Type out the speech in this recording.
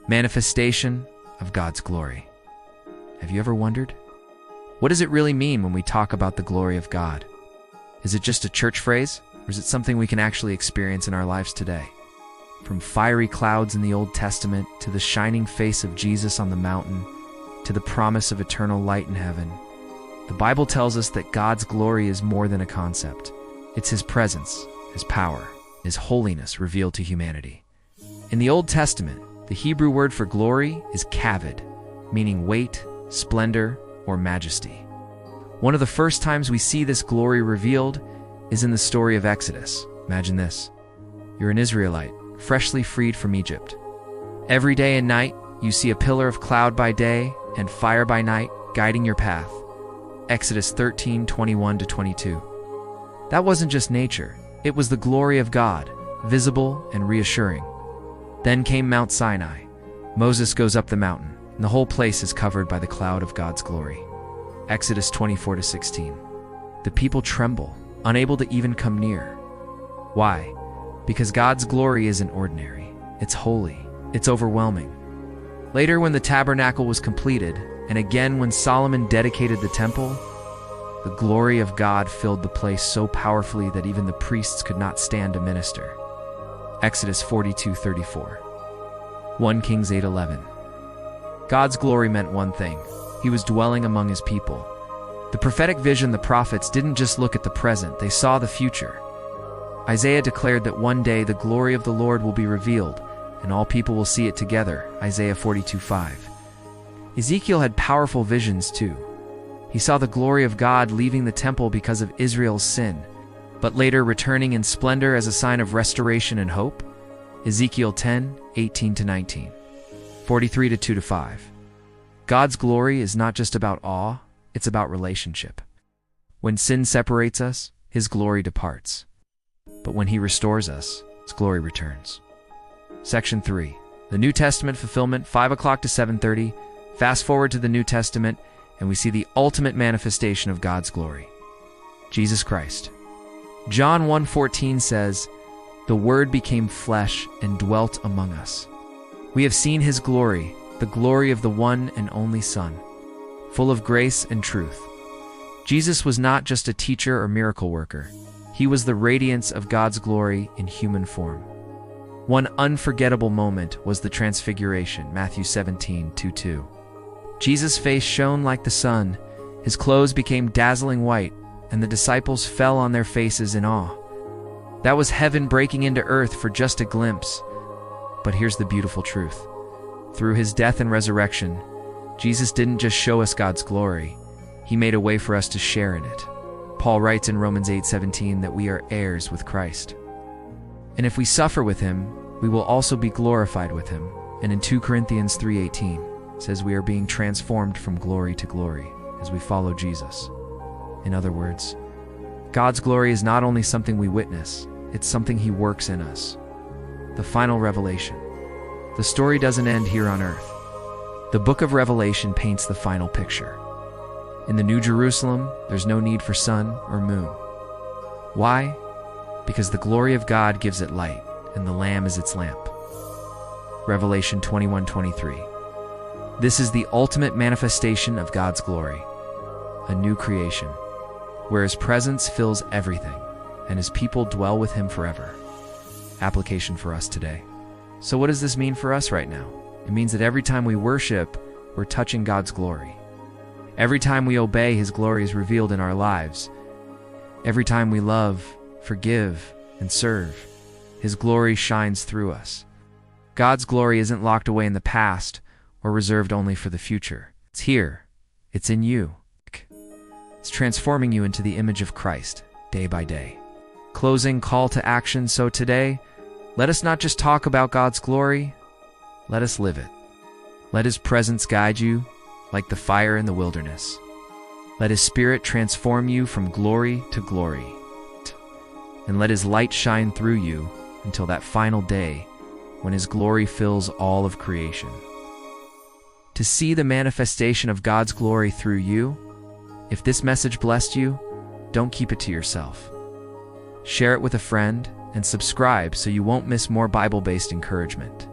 Manifestation of God's glory. Have you ever wondered? What does it really mean when we talk about the glory of God? Is it just a church phrase, or is it something we can actually experience in our lives today? From fiery clouds in the Old Testament to the shining face of Jesus on the mountain to the promise of eternal light in heaven, the Bible tells us that God's glory is more than a concept. It's His presence, His power, His holiness revealed to humanity. In the Old Testament, the Hebrew word for glory is kavod, meaning weight, splendor, or majesty. One of the first times we see this glory revealed is in the story of Exodus. Imagine this. You're an Israelite, freshly freed from Egypt. Every day and night, you see a pillar of cloud by day and fire by night guiding your path. Exodus 13:21-22. That wasn't just nature. It was the glory of God, visible and reassuring. Then came Mount Sinai. Moses goes up the mountain, and the whole place is covered by the cloud of God's glory. Exodus 24-16. The people tremble, unable to even come near. Why? Because God's glory isn't ordinary. It's holy. It's overwhelming. Later, when the tabernacle was completed, and again when Solomon dedicated the temple, the glory of God filled the place so powerfully that even the priests could not stand to minister. Exodus 42:34. 1 Kings 8:11. God's glory meant one thing. He was dwelling among His people. The prophetic vision, the prophets didn't just look at the present, they saw the future. Isaiah declared that one day the glory of the Lord will be revealed, and all people will see it together. Isaiah 42:5. Ezekiel had powerful visions too. He saw the glory of God leaving the temple because of Israel's sin, but later returning in splendor as a sign of restoration and hope. Ezekiel 10:18-19. 43:2-5. God's glory is not just about awe, it's about relationship. When sin separates us, His glory departs. But when He restores us, His glory returns. Section 3. The New Testament fulfillment, 5 o'clock to 7:30. Fast forward to the New Testament, and we see the ultimate manifestation of God's glory. Jesus Christ. John 1:14 says, "The Word became flesh and dwelt among us. We have seen His glory, the glory of the one and only Son, full of grace and truth." Jesus was not just a teacher or miracle worker. He was the radiance of God's glory in human form. One unforgettable moment was the Transfiguration, Matthew 17:2-2. Jesus' face shone like the sun, His clothes became dazzling white, and the disciples fell on their faces in awe. That was heaven breaking into earth for just a glimpse. But here's the beautiful truth. Through His death and resurrection, Jesus didn't just show us God's glory, He made a way for us to share in it. Paul writes in Romans 8:17 that we are heirs with Christ. And if we suffer with Him, we will also be glorified with Him. And in 2 Corinthians 3:18 says we are being transformed from glory to glory as we follow Jesus. In other words, God's glory is not only something we witness, it's something He works in us. The final revelation. The story doesn't end here on earth. The book of Revelation paints the final picture. In the New Jerusalem, there's no need for sun or moon. Why? Because the glory of God gives it light, and the Lamb is its lamp. Revelation 21:23. This is the ultimate manifestation of God's glory, a new creation, where His presence fills everything, and His people dwell with Him forever. Application for us today. So what does this mean for us right now? It means that every time we worship, we're touching God's glory. Every time we obey, His glory is revealed in our lives. Every time we love, forgive, and serve, His glory shines through us. God's glory isn't locked away in the past or reserved only for the future. It's here. It's in you. It's transforming you into the image of Christ, day by day. Closing call to action. So today, let us not just talk about God's glory, let us live it. Let His presence guide you like the fire in the wilderness. Let His Spirit transform you from glory to glory. And let His light shine through you until that final day when His glory fills all of creation. To see the manifestation of God's glory through you, if this message blessed you, don't keep it to yourself. Share it with a friend and subscribe so you won't miss more Bible-based encouragement.